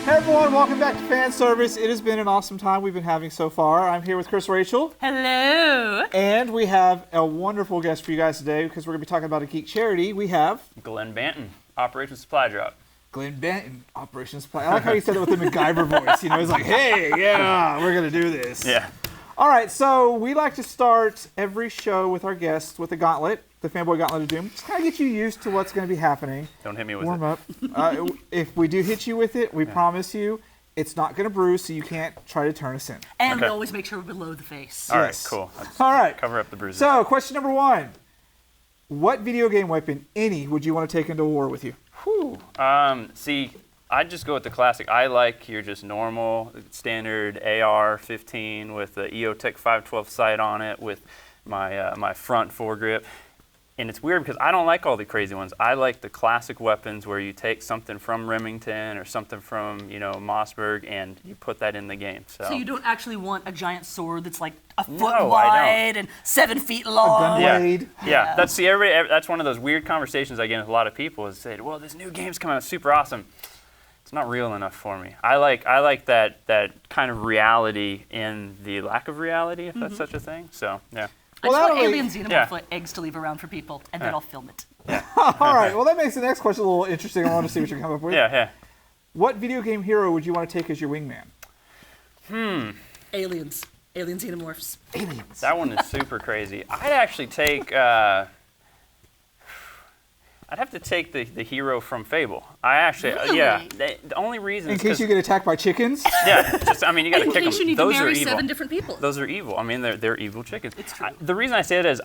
Hey everyone, welcome back to Fanservice. It has been an awesome time we've been having so far. I'm here with Chris-Rachael. Hello. And we have a wonderful guest for you guys today because we're going to be talking about a geek charity. We have Glenn Banton, Operation Supply Drop. Glenn Banton, Operation Supply. I like how he said it with the MacGyver voice. You know, he's like, hey, yeah, we're going to do this. Yeah. All right, so we like to start every show with our guests with a gauntlet, the Fanboy Gauntlet of Doom. Just kind of get you used to what's going to be happening. Don't hit me with Warm it. up. If we do hit you with it, we promise you it's not going to bruise, so you can't try to turn us in. And we always make sure we're below the face. All right, Yes. cool. All right. Cover up the bruises. So, question number 1. What video game weapon, any, would you want to take into war with you? Whew. See, I'd just go with the classic. I like your just normal, standard AR-15 with the EOTech 512 sight on it with my my front foregrip. And it's weird because I don't like all the crazy ones. I like the classic weapons where you take something from Remington or something from, you know, Mossberg and you put that in the game. So you don't actually want a giant sword that's like a foot No, I wide and 7 feet long. gun Yeah. blade. Yeah, that's one of those weird conversations I get with a lot of people is say, well, this new game's coming out, super awesome. It's not real enough for me. I like that kind of reality in the lack of reality, if that's such a thing. So yeah. I just Well, want that'll alien be- xenomorph eggs to leave around for people, and then I'll film it. All right, well, that makes the next question a little interesting. I want to see what you come up with. Yeah. What video game hero would you want to take as your wingman? Aliens. Alien xenomorphs. Aliens. That one is super crazy. I'd actually take. I'd have to take the hero from Fable. I actually, Really? The only reason In is case 'cause- you get attacked by chickens? yeah, just I mean you got to In kick case you them. need to Those are marry evil. 7 different people. Those are evil. I mean they're evil chickens. It's true. The reason I say that is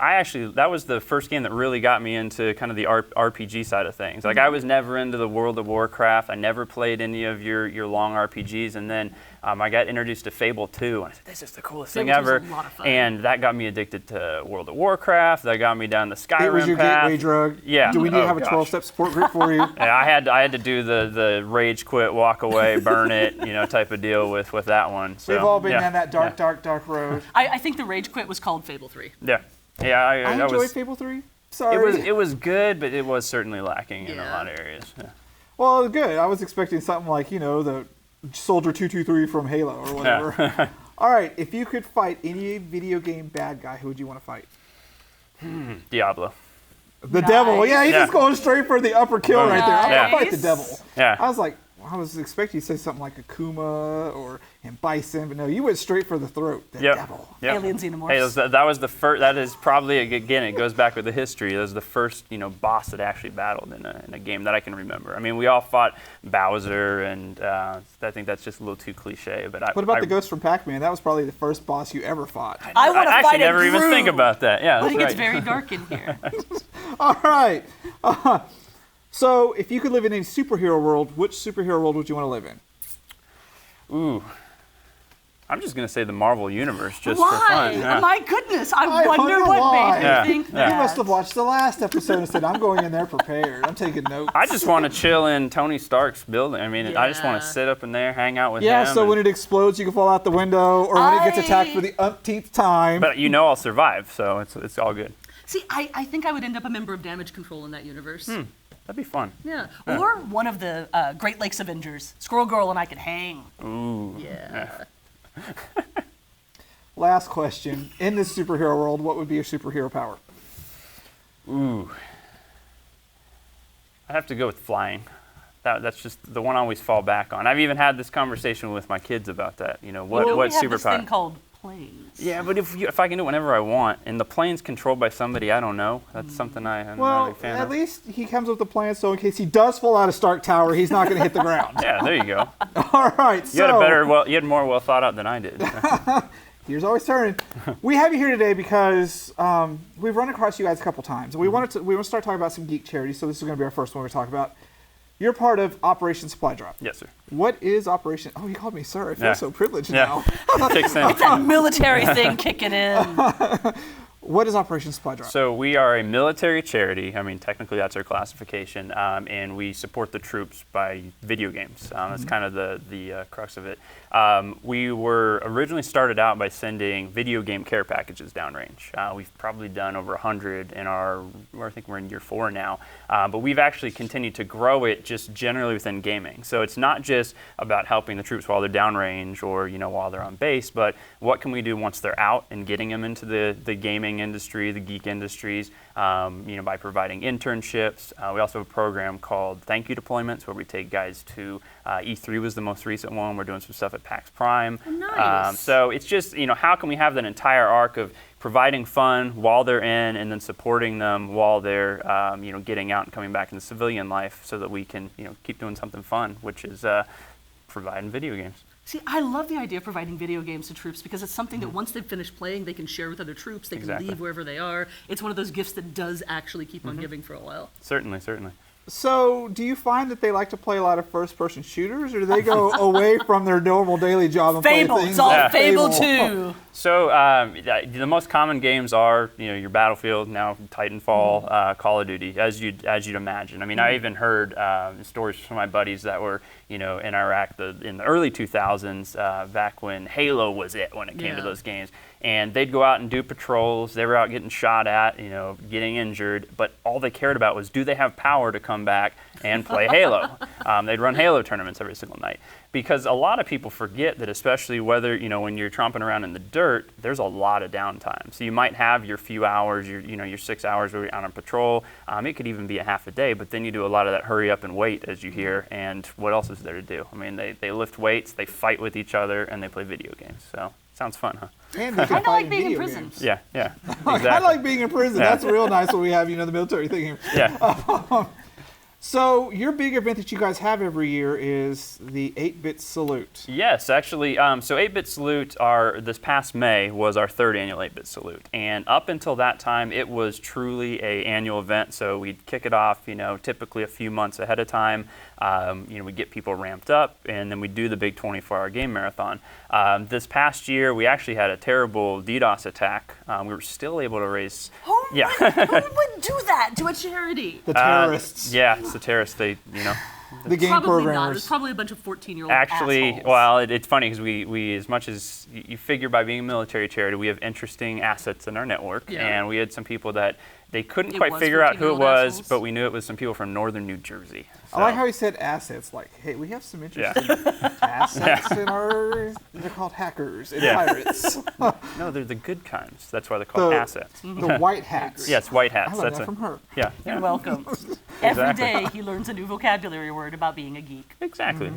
that was the first game that really got me into kind of the RPG side of things. Like I was never into the World of Warcraft. I never played any of your long RPGs, and then I got introduced to Fable 2, and I said, this is the coolest thing Fable 2 ever. is a lot of fun. And that got me addicted to World of Warcraft. That got me down the Skyrim It was your path. gateway drug? Yeah. Do we need to have a gosh. 12-step support group for you? Yeah, I had to do the rage quit, walk away, burn it, type of deal with that one. So, We've all been yeah. down that dark road. I think the rage quit was called Fable 3. Yeah, yeah. I that enjoyed was, Fable 3. Sorry. it was good, but it was certainly lacking in a Yeah. lot of areas. Yeah. Well, it was good. I was expecting something like, the Soldier 223 from Halo or whatever. Yeah. All right, if you could fight any video game bad guy, who would you want to fight? Diablo. The devil. Yeah, he's Yeah. just going straight for the upper kill right there. I'm Yeah. going to fight the devil. Yeah. I was like, I was expecting you to say something like Akuma or Bison, but no, you went straight for the throat. The devil. Yep. Alien xenomorphs. Hey, that was the first. That is probably again. It goes back with the history. That was the first boss that I actually battled in a game that I can remember. I mean, we all fought Bowser, and I think that's just a little too cliche. But What about the ghost from Pac-Man? That was probably the first boss you ever fought. I want to I fight actually never even think about that. Yeah, I that's think right. it's very dark in here. All right. So, if you could live in a superhero world, which superhero world would you want to live in? Ooh. I'm just gonna say the Marvel universe just Why? for fun. Yeah. My goodness, I I wonder wonder what why. made Yeah. you think Yeah. that. You must have watched the last episode and said, I'm going in there prepared. I'm taking notes. I just want to chill in Tony Stark's building. I mean, I just want Yeah. to sit up in there, hang out with Yeah, him. so and- when it explodes, you can fall out the window, or when it gets attacked for the umpteenth time. but I'll survive, so it's all good. See, I think I would end up a member of Damage Control in that universe. That'd be fun. Yeah. Or one of the Great Lakes Avengers. Squirrel Girl and I could hang. Ooh. Yeah. Last question. In this superhero world, what would be your superhero power? Ooh. I have to go with flying. That's just the one I always fall back on. I've even had this conversation with my kids about that. What we have superpower? this thing called planes. Yeah, but if I can do it whenever I want, and the plane's controlled by somebody I don't know, that's something I'm not a Well, big fan at of. least he comes up with a plan, so in case he does fall out of Stark Tower, he's not going to hit the ground. Yeah, there you go. All right, You had more well thought out than I did. Here's always turning. We have you here today because we've run across you guys a couple times. We want to start talking about some geek charities, so this is going to be our first one we're talking about. You're part of Operation Supply Drop. Yes, sir. What is Operation? Oh, you called me sir. I feel Yeah. so privileged Yeah. now. Kicks in. That military thing kicking in. What is Operation Supply Drop? So we are a military charity. I mean, technically that's our classification, and we support the troops by video games. That's kind of the crux of it. We were originally started out by sending video game care packages downrange. We've probably done over 100 in I think we're in year 4 now, but we've actually continued to grow it just generally within gaming. So it's not just about helping the troops while they're downrange or while they're on base, but what can we do once they're out and getting them into the gaming industry, the geek industries, by providing internships. We also have a program called Thank You Deployments where we take guys to E3 was the most recent one. We're doing some stuff at PAX Prime. Oh, nice. So it's just, how can we have that entire arc of providing fun while they're in and then supporting them while they're, getting out and coming back into civilian life so that we can, keep doing something fun, which is providing video games. See, I love the idea of providing video games to troops because it's something that once they've finished playing, they can share with other troops. They can leave wherever they are. It's one of those gifts that does actually keep on giving for a while. Certainly. So, do you find that they like to play a lot of first-person shooters, or do they go away from their normal daily job and Fable. play things It's all like Fable 2. So the most common games are, your Battlefield, now Titanfall, Call of Duty, as you'd imagine. I mean, I even heard stories from my buddies that were, in Iraq in the early 2000s, back when Halo was it when it came to those games. And they'd go out and do patrols. They were out getting shot at, getting injured. But all they cared about was, do they have power to come back and play Halo? They'd run Halo tournaments every single night. Because a lot of people forget that, especially whether, when you're tromping around in the dirt, there's a lot of downtime. So you might have your few hours, your 6 hours where you're out on patrol. It could even be a half a day, but then you do a lot of that hurry up and wait, as you hear. And what else is there to do? I mean, they lift weights, they fight with each other, and they play video games. So sounds fun, huh? And they Kind of like being in prison. Games. Yeah, I exactly. like being in prison. Yeah. That's real nice when we have, the military thing here. Yeah. So your big event that you guys have every year is the 8-Bit Salute. Yes, actually, so 8-Bit Salute, this past May was our 3rd annual 8-Bit Salute. And up until that time, it was truly an annual event. So we'd kick it off, typically a few months ahead of time. We'd get people ramped up, and then we'd do the big 24-hour game marathon. This past year, we actually had a terrible DDoS attack. We were still able to raise... Who would do that to a charity? The terrorists. Yeah, it's the terrorists. They, the game Probably programmers. not. It was probably a bunch of 14-year-old Actually, assholes. well, it's funny because we, as much as you figure by being a military charity, we have interesting assets in our network. Yeah. And we had some people that they couldn't It quite was figure out who it 14-year-old was, assholes. but we knew it was some people from northern New Jersey. I like how he said assets. Like, hey, we have some interesting assets in our... They're called hackers and pirates. No, they're the good kinds. That's why they're called assets. The white hats. Yes, white hats. I learned That's that from her. Yeah. You're welcome. Exactly. Every day he learns a new vocabulary word about being a geek. Exactly.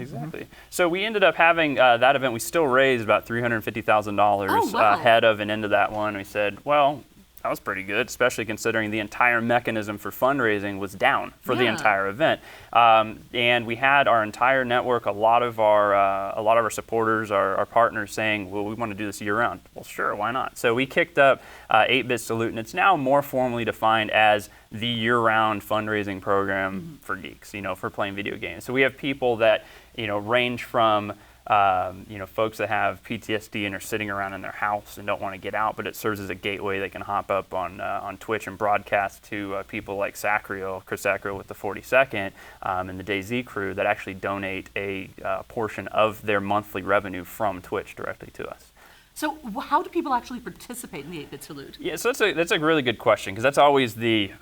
So we ended up having that event. We still raised about $350,000 Oh, wow. ahead of and into that one. We said, well, that was pretty good, especially considering the entire mechanism for fundraising was down for the entire event. And we had our entire network, a lot of our supporters, our partners saying, well, we want to do this year round. Well, sure, why not? So we kicked up 8-Bit Salute, and it's now more formally defined as the year-round fundraising program for geeks, for playing video games. So we have people that, range from folks that have PTSD and are sitting around in their house and don't want to get out, but it serves as a gateway. They can hop up on Twitch and broadcast to people like Chris-Rachael with the 42nd and the DayZ crew that actually donate a portion of their monthly revenue from Twitch directly to us. So how do people actually participate in the 8-Bit Salute? Yeah, so that's a really good question because that's always the,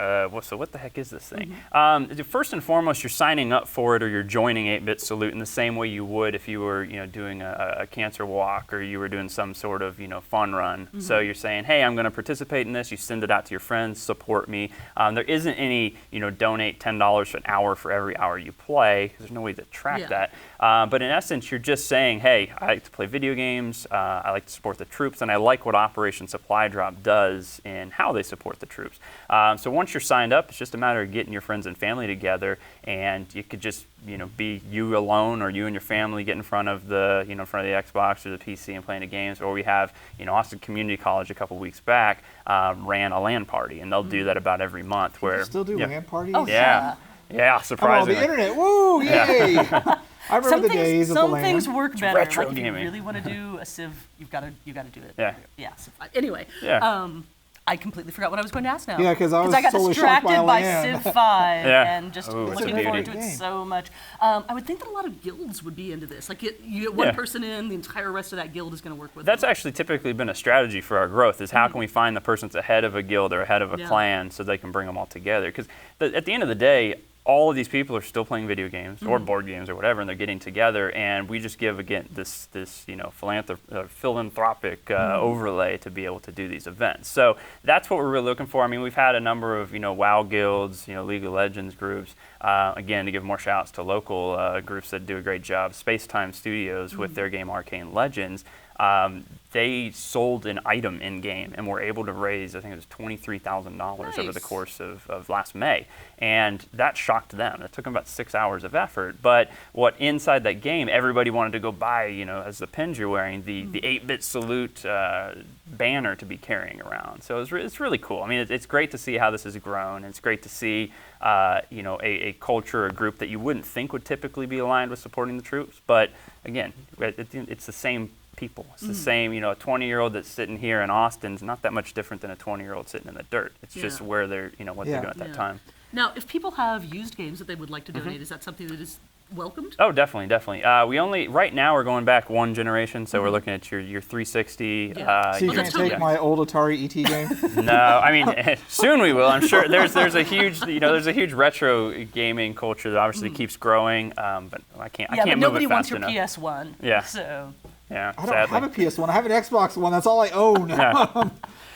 so what the heck is this thing? First and foremost, you're signing up for it or you're joining 8-Bit Salute in the same way you would if you were doing a cancer walk or you were doing some sort of fun run. So you're saying, hey, I'm going to participate in this. You send it out to your friends, support me. There isn't any, donate $10 an hour for every hour you play because there's no way to track that. But in essence, you're just saying, hey, I like to play video games. I like to support the troops, and I like what Operation Supply Drop does and how they support the troops. So once you're signed up, it's just a matter of getting your friends and family together, and you could just be you alone or you and your family get in front of the in front of the Xbox or the PC and playing the games. Or we have Austin Community College a couple weeks back ran a LAN party, and they'll do that about every month. Where You still do LAN parties? Oh, yeah, Come on, surprisingly. the internet. Woo, yay! I remember the days of the Some LAN. things work better. retro Like if you gaming. really want to do a Civ, you've got to do it. Yeah. Yeah. Anyway. Yeah. I completely forgot what I was going to ask now. Yeah, because I was got totally shocked distracted by by land. Civ 5 Yeah. and just Oh, it's looking a forward beauty. to it so much. I would think that a lot of guilds would be into this. Like, you get one Yeah. person in, the entire rest of that guild is going to work with That's them. actually typically been a strategy for our growth, is how can we find the person that's ahead of a guild or ahead of a Yeah. clan so they can bring them all together. Because at the end of the day, all of these people are still playing video games or board games or whatever, and they're getting together, and we just give, again, this philanthropic overlay to be able to do these events. So that's what we're really looking for. I mean, we've had a number of, WoW guilds, League of Legends groups, again, to give more shout outs to local groups that do a great job, Space Time Studios with their game Arcane Legends. They sold an item in game and were able to raise, I think it was $23,000 over the course of last May. And that shocked them. It took them about 6 hours of effort. But what inside that game, everybody wanted to go buy, as the pins you're wearing, the 8-bit salute banner to be carrying around. So it's really cool. I mean, it's great to see how this has grown. It's great to see, a culture, a group that you wouldn't think would typically be aligned with supporting the troops. But again, it's the same people. It's the same, a 20-year-old that's sitting here in Austin's not that much different than a 20-year-old sitting in the dirt. It's just where they're, what they're doing at that time. Now, if people have used games that they would like to donate, is that something that is welcomed? Oh, definitely. Right now we're going back one generation, so we're looking at your 360. Yeah. So you can't take my old Atari ET game? No, I mean, soon we will. I'm sure there's a huge retro gaming culture that obviously keeps growing, but I can't but move nobody it wants fast your enough. PS1. Yeah. So. Yeah, I don't have a PS1. I have an Xbox One. That's all I own. Yeah.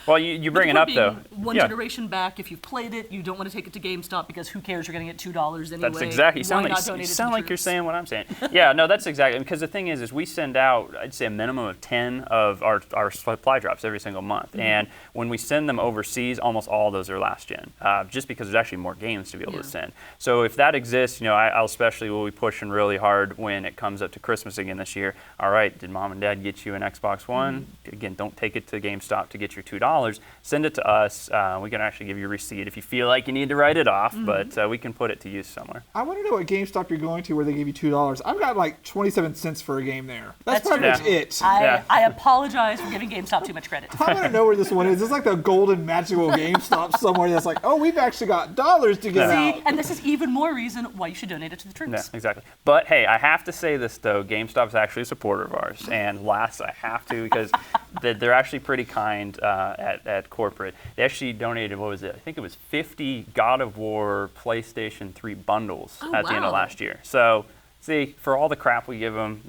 Well, you bring it up, though. One generation back, if you've played it, you don't want to take it to GameStop because who cares? You're going to get $2 anyway. That's exactly. You sound like you're saying what I'm saying. Yeah, no, that's exactly. Because the thing is we send out, I'd say, a minimum of 10 of our supply drops every single month. And when we send them overseas, almost all of those are last gen, just because there's actually more games to be able to send. So if that exists, I'll especially will be pushing really hard when it comes up to Christmas again this year. All right, did mom and dad get you an Xbox One? Again, don't take it to GameStop to get your $2. Send it to us. We can actually give you a receipt if you feel like you need to write it off, but we can put it to use somewhere. I want to know what GameStop you're going to where they give you $2. I've got like 27 cents for a game there. That's pretty much it. I apologize for giving GameStop too much credit. I want to know where this one is. It's like the golden magical GameStop somewhere that's like, oh, we've actually got dollars to give out. And this is even more reason why you should donate it to the troops. Yeah, exactly. But hey, I have to say this though, GameStop is actually a supporter of ours, and last I have to because they're actually pretty kind at corporate. They actually donated, what was it? I think it was 50 God of War PlayStation 3 bundles at the end of last year. So, see, for all the crap we give them,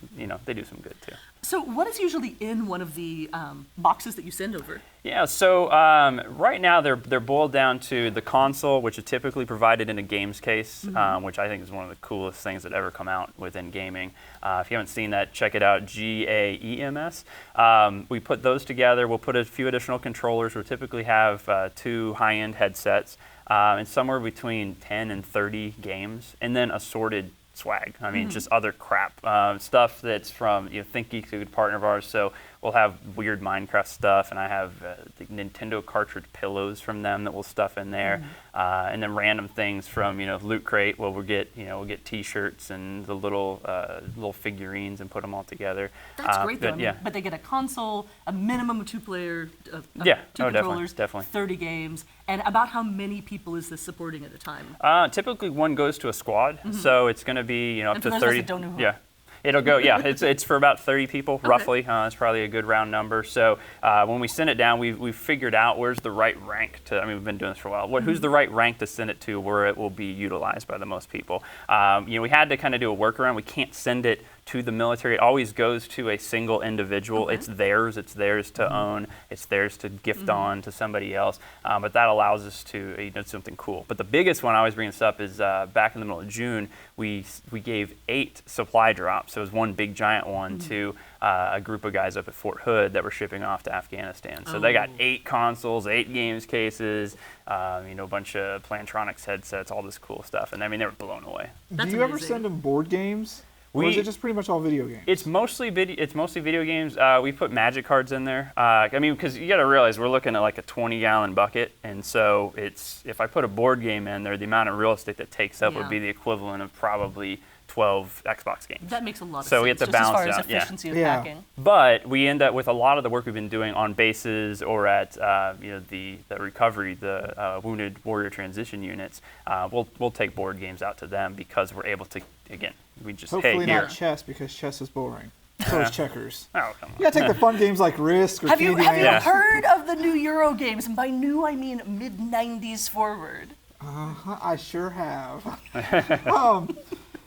they do some good too. So what is usually in one of the boxes that you send over? Yeah, so right now they're boiled down to the console, which is typically provided in a games case, which I think is one of the coolest things that ever come out within gaming. If you haven't seen that, check it out, GAEMS. We put those together. We'll put a few additional controllers. We'll typically have 2 high-end headsets, and somewhere between 10 and 30 games, and then assorted swag. I mean, just other crap stuff that's from ThinkGeek's a good partner of ours. So we'll have weird Minecraft stuff, and I have the Nintendo cartridge pillows from them that we'll stuff in there, and then random things from Loot Crate. Well, we'll get T-shirts and the little figurines and put them all together. That's great though. But they get a console, a minimum of 2 player, 2 controllers, definitely. 30 games, and about how many people is this supporting at a time? Typically, one goes to a squad, so it's going to be up to 30. Don't know who. Yeah. It'll go, it's for about 30 people, roughly. It's probably a good round number. So when we send it down, we've figured out where's the right rank to, we've been doing this for a while, who's the right rank to send it to where it will be utilized by the most people. We had to kind of do a workaround. We can't send it to the military. It always goes to a single individual. It's theirs to own. It's theirs to gift on to somebody else. But that allows us to do something cool. But the biggest one, I always bring this up, is back in the middle of June, we gave 8 supply drops. So it was one big giant one to a group of guys up at Fort Hood that were shipping off to Afghanistan. So they got 8 consoles, 8 games cases, a bunch of Plantronics headsets, all this cool stuff. And they were blown away. Do you ever send them board games? Or is it just pretty much all video games? It's mostly video games. We put Magic cards in there. Because you got to realize we're looking at like a 20-gallon bucket, and so if I put a board game in there, the amount of real estate that takes up would be the equivalent of probably 12 Xbox games. That makes a lot of sense. So we have to just balance as far it as out, yeah. efficiency of Yeah. packing. But we end up with a lot of the work we've been doing on bases or at the recovery, the wounded warrior transition units. We'll take board games out to them because we're able to, again, we just Hopefully hey, here. not chess, because chess is boring. So is checkers. Oh, come on. You gotta take the fun games like Risk or Have you Candyland. Yeah. heard of the new Euro games? And by new, I mean mid-90s forward. I sure have.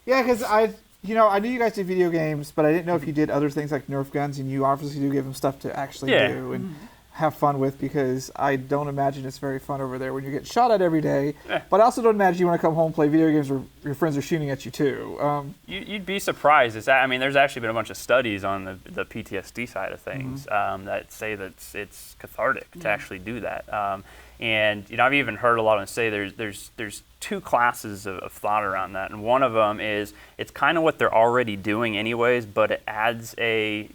Yeah, because I knew you guys did video games, but I didn't know if you did other things like Nerf guns, and you obviously do give them stuff to actually Yeah. do and have fun with, because I don't imagine it's very fun over there when you get shot at every day. But I also don't imagine you want to come home and play video games where your friends are shooting at you too. You'd be surprised. There's actually been a bunch of studies on the PTSD side of things that say that it's cathartic to actually do that. And I've even heard a lot of them say there's two classes of thought around that, and one of them is it's kind of what they're already doing anyways, but it adds a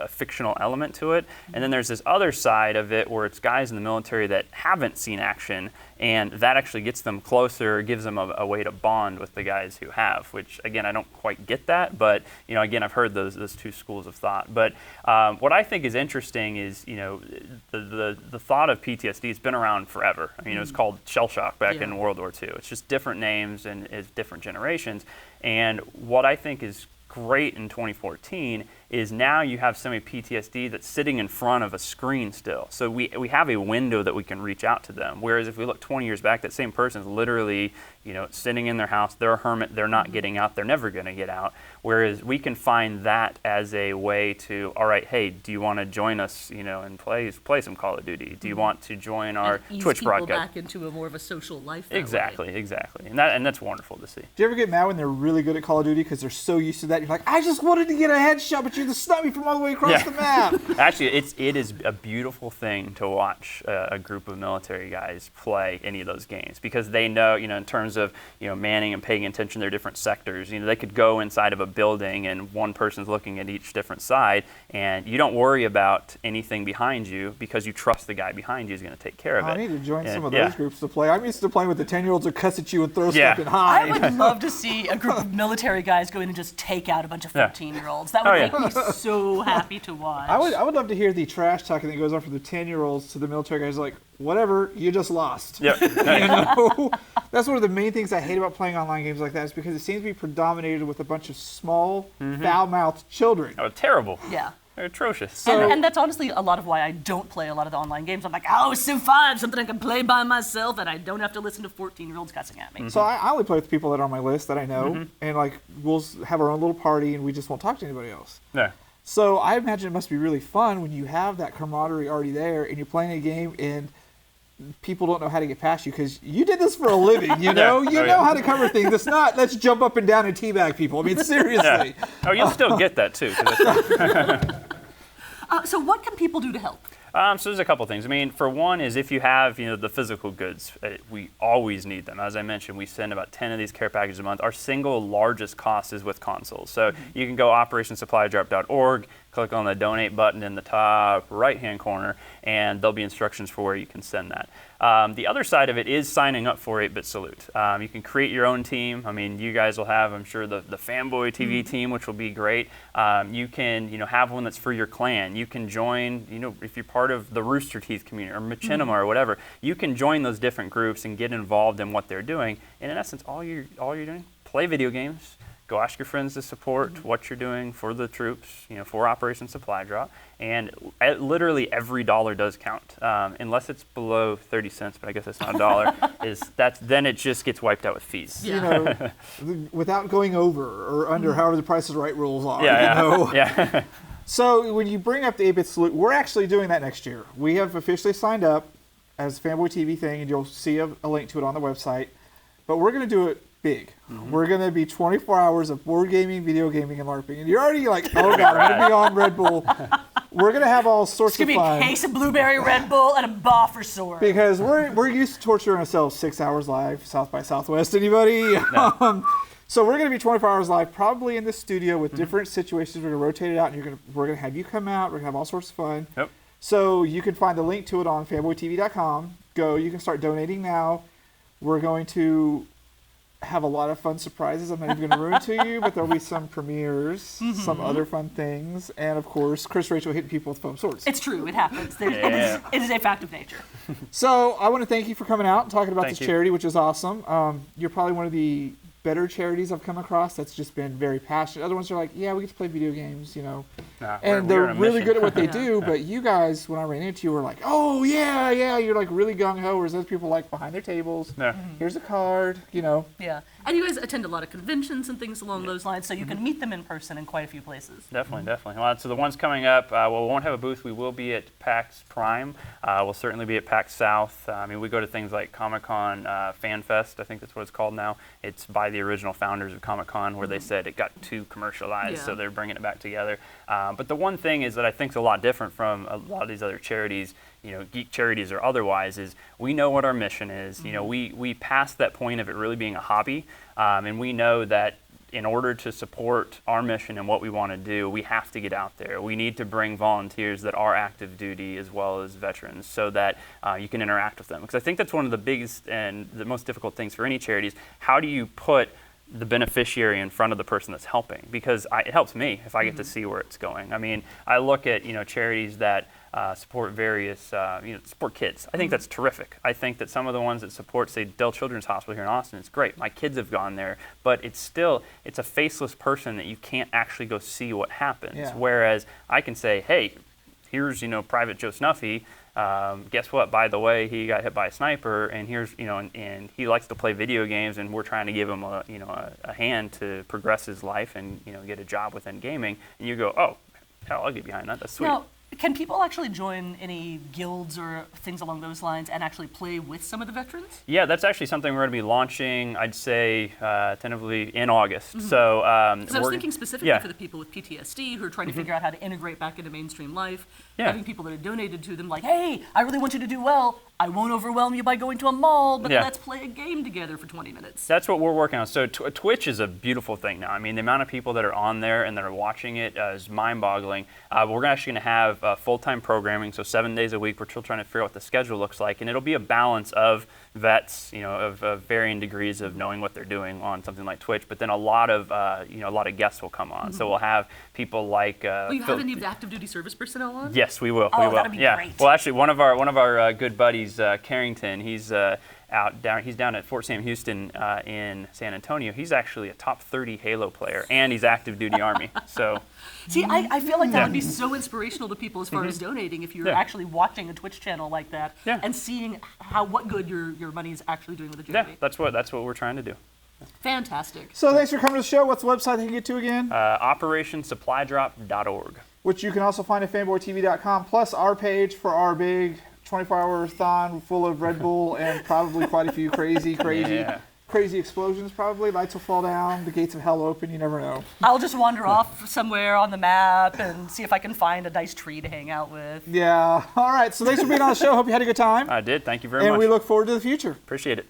fictional element to it. And then there's this other side of it where it's guys in the military that haven't seen action, and that actually gets them closer, gives them a way to bond with the guys who have. Which again, I don't quite get that, but again, I've heard those two schools of thought. But what I think is interesting is the thought of PTSD has been around forever. It was called shell shock back in World War II. It's just different names and it's different generations. And what I think is great in 2014 is now you have somebody PTSD that's sitting in front of a screen still. So we have a window that we can reach out to them. Whereas if we look 20 years back, that same person's literally, sitting in their house, they're a hermit, they're not getting out, they're never gonna get out. Whereas we can find that as a way to, all right, hey, do you wanna join us, and play some Call of Duty? Do you want to join our And ease Twitch people broadcast? back into a more of a social life that way. Exactly. And that's wonderful to see. Do you ever get mad when they're really good at Call of Duty because they're so used to that? You're like, I just wanted to get a headshot, but you just sniped me from all the way across the map. Actually, it is a beautiful thing to watch a group of military guys play any of those games, because they know, in terms of manning and paying attention to their different sectors. They could go inside of a building and one person's looking at each different side, and you don't worry about anything behind you because you trust the guy behind you is going to take care of it. I need to join some of those groups to play. I'm used to playing with the 10-year-olds who cuss at you and throw stuff and I hide. would love to see a group of military guys go in and just take out a bunch of 14-year-olds. That would make me so happy to watch. I would love to hear the trash talking that goes on from the 10-year-olds to the military guys, like, whatever, you just lost. Yep. That's one of the main things I hate about playing online games like that, is because it seems to be predominated with a bunch of small, foul-mouthed children. Oh, terrible. Yeah. They're atrocious. So- And that's honestly a lot of why I don't play a lot of the online games. I'm like, oh, Civ 5, something I can play by myself, and I don't have to listen to 14-year-olds cussing at me. So I only play with people that are on my list that I know, and like we'll have our own little party, and we just won't talk to anybody else. Yeah. So I imagine it must be really fun when you have that camaraderie already there, and you're playing a game, and people don't know how to get past you because you did this for a living. You know, you know how to cover things. It's not let's jump up and down and teabag people. I mean, seriously. Yeah. Oh, you'll still get that too. 'Cause So what can people do to help? So there's a couple things. For one is if you have, the physical goods, we always need them. As I mentioned, we send about 10 of these care packages a month. Our single largest cost is with consoles. So you can go operationsupply.org, click on the donate button in the top right-hand corner, and there'll be instructions for where you can send that. The other side of it is signing up for 8-Bit Salute. You can create your own team. You guys will have, I'm sure, the Fanboy TV team, which will be great. You can, have one that's for your clan. You can join, if you're part of the Rooster Teeth community or Machinima or whatever, you can join those different groups and get involved in what they're doing. And in essence, all you're doing, play video games. Go ask your friends to support what you're doing for the troops, for Operation Supply Drop. And literally every dollar does count, unless it's below 30 cents, but I guess that's not a dollar. Then it just gets wiped out with fees. Yeah. Without going over or under, however the Price is Right rules are. Yeah. So when you bring up the 8-Bit Salute, we're actually doing that next year. We have officially signed up as a Fanboy TV thing, and you'll see a link to it on the website. But we're going to do it big. We're going to be 24 hours of board gaming, video gaming, and LARPing. And you're already like, oh God, I'm going to be on Red Bull. We're going to have all sorts It's going of to be fun. a case of blueberry Red Bull and a boffer sword. Because we're used to torturing ourselves 6 hours live, South by Southwest. Anybody? No. So we're going to be 24 hours live, probably in the studio with different situations. We're going to rotate it out, and we're going to have you come out. We're going to have all sorts of fun. Yep. So you can find the link to it on fanboytv.com. You can start donating now. We're going to have a lot of fun surprises. I'm not even going to ruin to you, but there'll be some premieres, some other fun things, and of course, Chris-Rachael hitting people with foam swords. It's true. It happens. It is a fact of nature. So I want to thank you for coming out and talking about Thank this you. charity, which is awesome. You're probably one of the better charities I've come across that's just been very passionate. Other ones are like, yeah, we get to play video games, you know. Nah, And we're they're on a really mission. good at what they do, but you guys, when I ran into you, were like, oh, yeah, you're like really gung-ho, whereas those people like behind their tables, Yeah. here's a card, you know. Yeah. And you guys attend a lot of conventions and things along those lines, so you can meet them in person in quite a few places. Definitely. Well, so the ones coming up, we won't have a booth. We will be at PAX Prime. We'll certainly be at PAX South. I mean, we go to things like Comic-Con FanFest, I think that's what it's called now. It's by the original founders of Comic-Con, where they said it got too commercialized, so they're bringing it back together. But the one thing is that I think is a lot different from a lot of these other charities, you know, geek charities or otherwise, is we know what our mission is. You know, we passed that point of it really being a hobby, and we know that in order to support our mission and what we want to do, we have to get out there. We need to bring volunteers that are active duty as well as veterans so that you can interact with them. Because I think that's one of the biggest and the most difficult things for any charity is how do you put the beneficiary in front of the person that's helping? Because it helps me if I get to see where it's going. I mean, I look at, you know, charities that support various, support kids. I think that's terrific. I think that some of the ones that support, say, Dell Children's Hospital here in Austin, it's great. My kids have gone there, but it's a faceless person that you can't actually go see what happens. Yeah. Whereas I can say, hey, here's, you know, Private Joe Snuffy. Guess what? By the way, he got hit by a sniper, and here's, you know, and he likes to play video games, and we're trying to give him a hand to progress his life and, you know, get a job within gaming. And you go, oh, hell, I'll get behind that. That's sweet. Now, can people actually join any guilds or things along those lines and actually play with some of the veterans? Yeah, that's actually something we're going to be launching, I'd say, tentatively in August. So, Because I was thinking specifically for the people with PTSD who are trying to figure out how to integrate back into mainstream life, having people that are donated to them like, hey, I really want you to do well. I won't overwhelm you by going to a mall, but let's play a game together for 20 minutes. That's what we're working on. So Twitch is a beautiful thing now. I mean, the amount of people that are on there and that are watching it is mind-boggling. We're actually going to have full-time programming, so 7 days a week. We're still trying to figure out what the schedule looks like, and it'll be a balance of vets, you know, of varying degrees of knowing what they're doing on something like Twitch. But then a lot of guests will come on. So we'll have people like. Will you have any of the active duty service personnel on? Yes, we will. Oh, that'd be great. Well, actually, one of our good buddies, Carrington, he's down at Fort Sam Houston in San Antonio. He's actually a top 30 Halo player, and he's active duty Army. So. See, I feel like that would be so inspirational to people as far as donating if you're actually watching a Twitch channel like that and seeing what good your money is actually doing with the charity. Yeah, that's what we're trying to do. Fantastic. So thanks for coming to the show. What's the website they can get to again? OperationSupplyDrop.org. Which you can also find at fanboytv.com, plus our page for our big 24-hour thon full of Red Bull and probably quite a few crazy explosions probably. Lights will fall down, the gates of hell open, you never know. I'll just wander off somewhere on the map and see if I can find a nice tree to hang out with. Yeah. All right. So thanks for being on the show. Hope you had a good time. I did. Thank you very much. And we look forward to the future. Appreciate it.